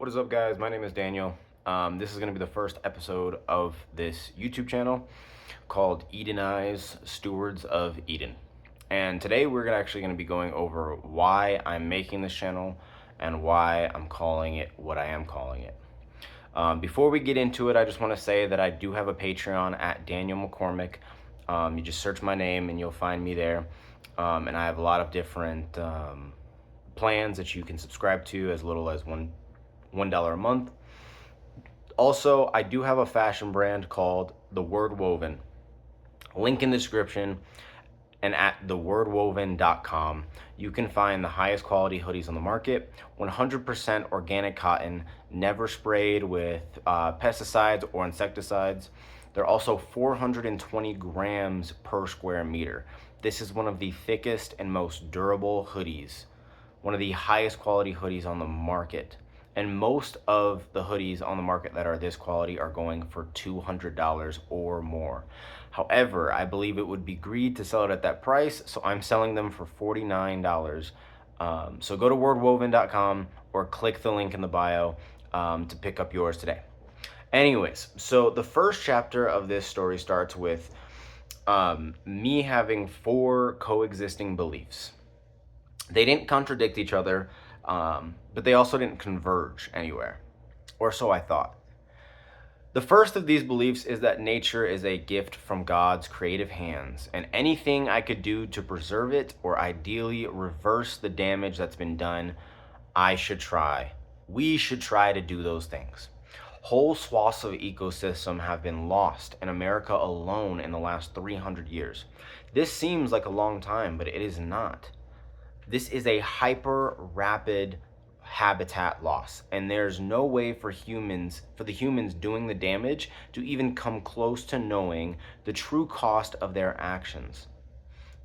What is up, guys? My name is Daniel. This is going to be the first episode of this YouTube channel called Edenize, Stewards of Eden. And today we're actually going to be going over why I'm making this channel and why I'm calling it what I am calling it. Before we get into it, I just want to say that I do have a Patreon at Daniel McCormick. You just search my name and you'll find me there. And I have a lot of different plans that you can subscribe to as little as $1 a month. Also, I do have a fashion brand called The Word Woven. Link in the description, and at thewordwoven.com you can find the highest quality hoodies on the market, 100% organic cotton, never sprayed with pesticides or insecticides. They're also 420 grams per square meter. This is one of the thickest and most durable hoodies, one of the highest quality hoodies on the market. And most of the hoodies on the market that are this quality are going for $200 or more. However, I believe it would be greed to sell it at that price, so I'm selling them for $49. So go to wordwoven.com or click the link in the bio to pick up yours today. Anyways, so the first chapter of this story starts with me having 4 coexisting beliefs. They didn't contradict each other, but they also didn't converge anywhere, or so I thought. The first of these beliefs is that nature is a gift from God's creative hands, and anything I could do to preserve it or ideally reverse the damage that's been done, I should try. We should try to do those things. Whole swaths of ecosystem have been lost in America alone in the last 300 years. This seems like a long time, but it is not. This is a hyper rapid habitat loss, and there's no way for the humans doing the damage to even come close to knowing the true cost of their actions.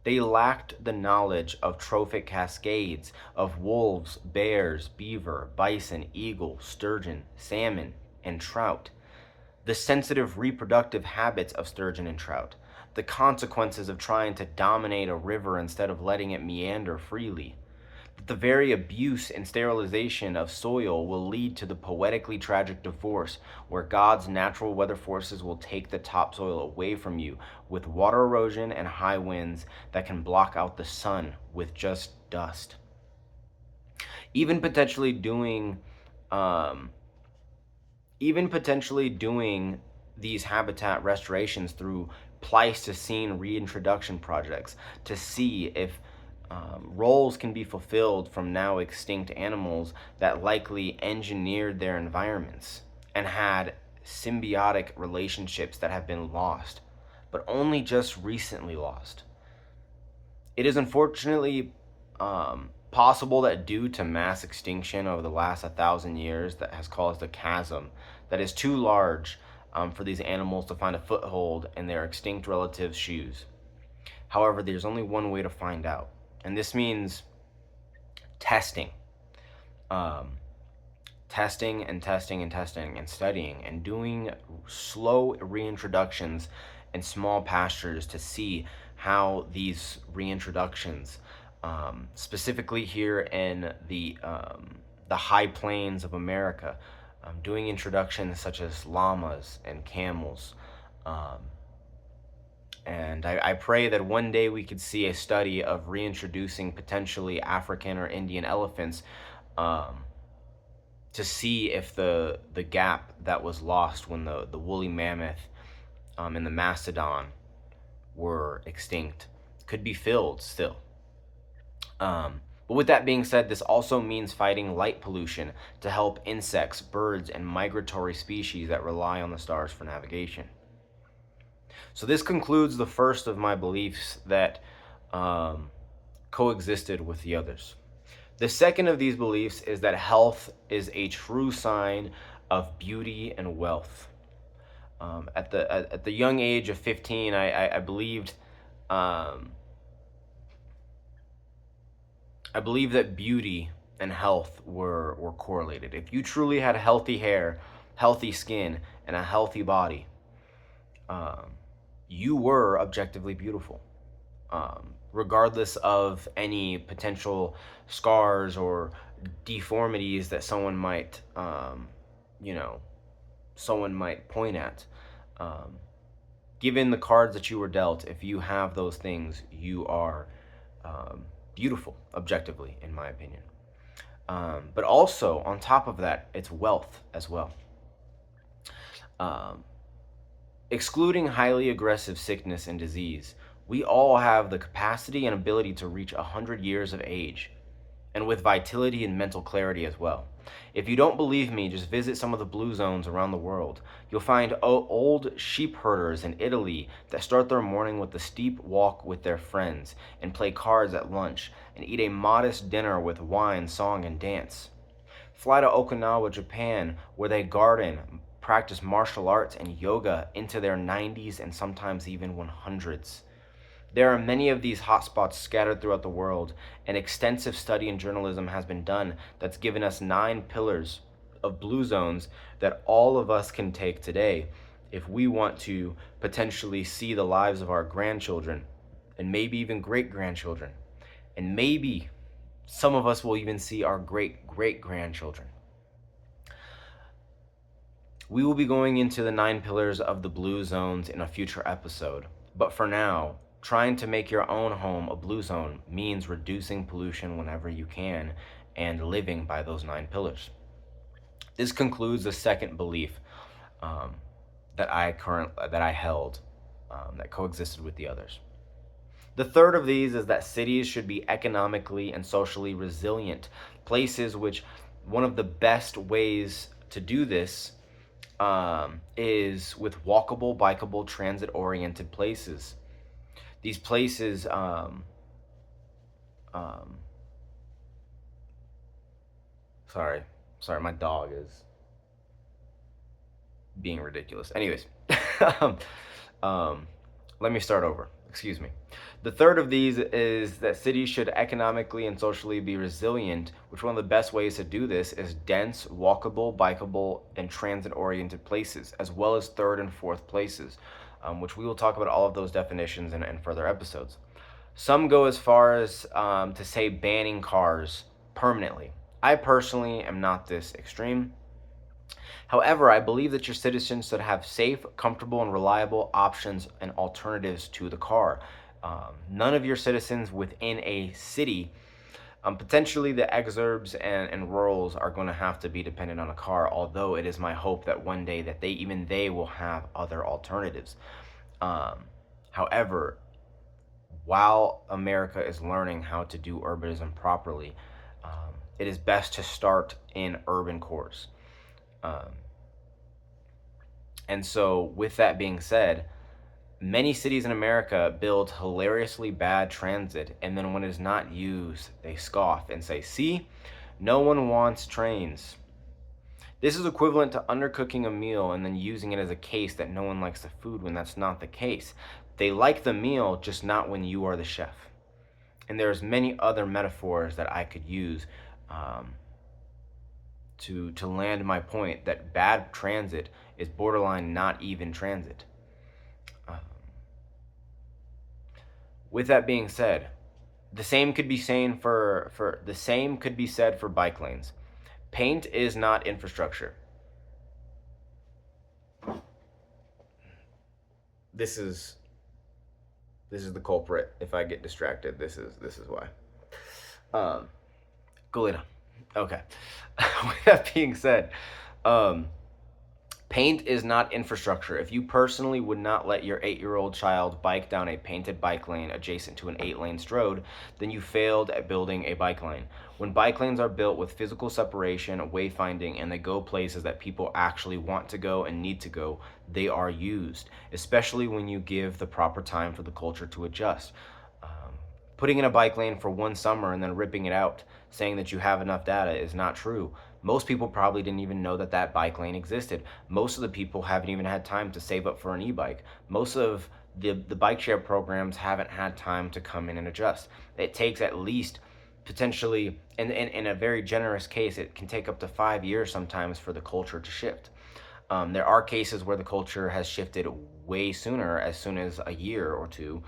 They lacked the knowledge of trophic cascades of wolves, bears, beaver, bison, eagle, sturgeon, salmon, and trout, the sensitive reproductive habits of sturgeon and trout, the consequences of trying to dominate a river instead of letting it meander freely, that the very abuse and sterilization of soil will lead to the poetically tragic divorce where God's natural weather forces will take the topsoil away from you with water erosion and high winds that can block out the sun with just dust. Even potentially doing these habitat restorations through Pleistocene reintroduction projects to see if roles can be fulfilled from now extinct animals that likely engineered their environments and had symbiotic relationships that have been lost, but only just recently lost. It is unfortunately possible that due to mass extinction over the last 1,000 years that has caused a chasm that is too large for these animals to find a foothold in their extinct relatives' shoes. However, there's only one way to find out, and this means testing. Testing and studying and doing slow reintroductions in small pastures to see how these reintroductions, specifically here in the high plains of America, doing introductions such as llamas and camels. And I pray that one day we could see a study of reintroducing potentially African or Indian elephants to see if the gap that was lost when the woolly mammoth and the mastodon were extinct could be filled still. But with that being said, this also means fighting light pollution to help insects, birds, and migratory species that rely on the stars for navigation. So this concludes the first of my beliefs that coexisted with the others. The second of these beliefs is that health is a true sign of beauty and wealth. At the young age of 15, I believed that beauty and health were correlated. If you truly had healthy hair, healthy skin, and a healthy body, you were objectively beautiful. regardless of any potential scars or deformities that someone might, you know, someone might point at. Um, Given the cards that you were dealt, if you have those things, you are beautiful, objectively, in my opinion. But also, on top of that, it's wealth as well. Um, Excluding highly aggressive sickness and disease, we all have the capacity and ability to reach 100 years of age, and with vitality and mental clarity as well. If you don't believe me, just visit some of the blue zones around the world. You'll find old sheep herders in Italy that start their morning with a steep walk with their friends and play cards at lunch and eat a modest dinner with wine, song, and dance. Fly to Okinawa, Japan, where they garden, practice martial arts and yoga into their 90s and sometimes even 100s. There are many of these hotspots scattered throughout the world, and extensive study in journalism has been done that's given us 9 pillars of blue zones that all of us can take today if we want to potentially see the lives of our grandchildren and maybe even great grandchildren. And maybe some of us will even see our great great grandchildren. We will be going into the 9 pillars of the blue zones in a future episode. But for now, trying to make your own home a blue zone means reducing pollution whenever you can and living by those 9 pillars. This concludes the second belief that I held that coexisted with the others. The third of these is that cities should be economically and socially resilient places, which one of the best ways to do this is with walkable, bikeable, transit-oriented places. These places, sorry, my dog is being ridiculous. Anyways, let me start over. Excuse me. The third of these is that cities should economically and socially be resilient, which one of the best ways to do this is dense, walkable, bikeable, and transit-oriented places, as well as third and fourth places, which we will talk about all of those definitions in further episodes. Some go as far as to say banning cars permanently. I personally am not this extreme. However, I believe that your citizens should have safe, comfortable, and reliable options and alternatives to the car. None of your citizens within a city, potentially the exurbs and rurals, are going to have to be dependent on a car, although it is my hope that one day that they will have other alternatives. However, while America is learning how to do urbanism properly, it is best to start in urban cores. And so, with that being said, many cities in America build hilariously bad transit, and then when it is not used, they scoff and say, see, no one wants trains. This is equivalent to undercooking a meal and then using it as a case that no one likes the food when that's not the case. They like the meal, just not when you are the chef. And there's many other metaphors that I could use to land my point that bad transit is borderline not even transit. With that being said, the same could be said for bike lanes. Paint is not infrastructure. This is the culprit. If I get distracted, this is why. Go later. Okay. With that being said, paint is not infrastructure. If you personally would not let your 8-year-old child bike down a painted bike lane adjacent to an 8-lane road, then you failed at building a bike lane. When bike lanes are built with physical separation, wayfinding, and they go places that people actually want to go and need to go, they are used, especially when you give the proper time for the culture to adjust. Putting in a bike lane for one summer and then ripping it out, saying that you have enough data, is not true. Most people probably didn't even know that that bike lane existed. Most of the people haven't even had time to save up for an e-bike. Most of the bike share programs haven't had time to come in and adjust. It takes at least, potentially, in a very generous case, it can take up to 5 years sometimes for the culture to shift. There are cases where the culture has shifted way sooner, as soon as a year or two.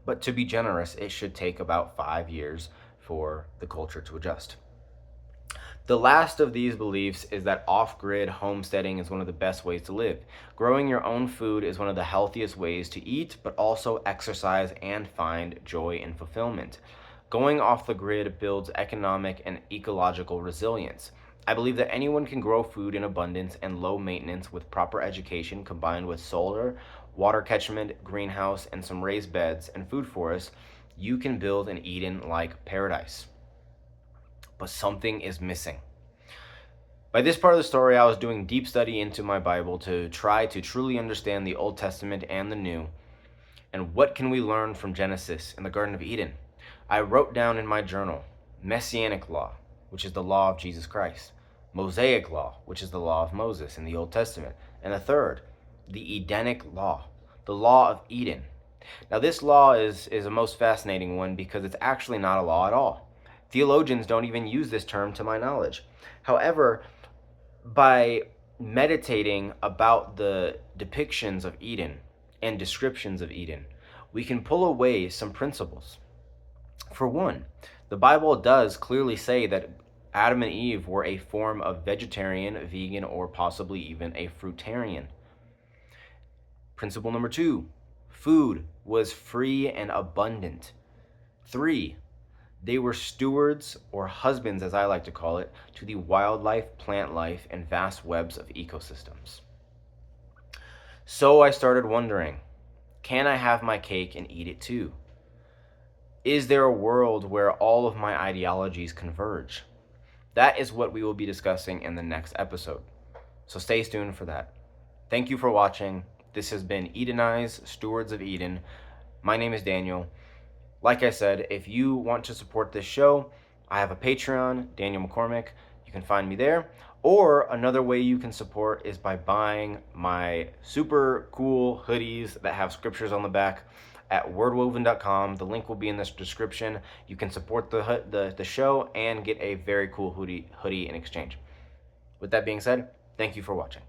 But to be generous, it should take about 5 years for the culture to adjust. The last of these beliefs is that off-grid homesteading is one of the best ways to live. Growing your own food is one of the healthiest ways to eat, but also exercise and find joy and fulfillment. Going off the grid builds economic and ecological resilience. I believe that anyone can grow food in abundance and low maintenance with proper education combined with solar, water catchment, greenhouse, and some raised beds and food forests. You can build an Eden-like paradise. But something is missing. By this part of the story, I was doing deep study into my Bible to try to truly understand the Old Testament and the New. And what can we learn from Genesis in the Garden of Eden? I wrote down in my journal, Messianic law, which is the law of Jesus Christ. Mosaic law, which is the law of Moses in the Old Testament. And the third, the Edenic law, the law of Eden. Now this law is a most fascinating one because it's actually not a law at all. Theologians don't even use this term to my knowledge. However, by meditating about the depictions of Eden and descriptions of Eden, we can pull away some principles. For one, the Bible does clearly say that Adam and Eve were a form of vegetarian, vegan, or possibly even a fruitarian. Principle number 2, food was free and abundant. 3, they were stewards, or husbands as I like to call it, to the wildlife, plant life, and vast webs of ecosystems. So I started wondering, can I have my cake and eat it too? Is there a world where all of my ideologies converge? That is what we will be discussing in the next episode. So stay tuned for that. Thank you for watching. This has been Edenize, Stewards of Eden. My name is Daniel. Like I said, if you want to support this show, I have a Patreon, Daniel McCormick. You can find me there. Or another way you can support is by buying my super cool hoodies that have scriptures on the back at wordwoven.com. The link will be in this description. You can support the show and get a very cool hoodie in exchange. With that being said, thank you for watching.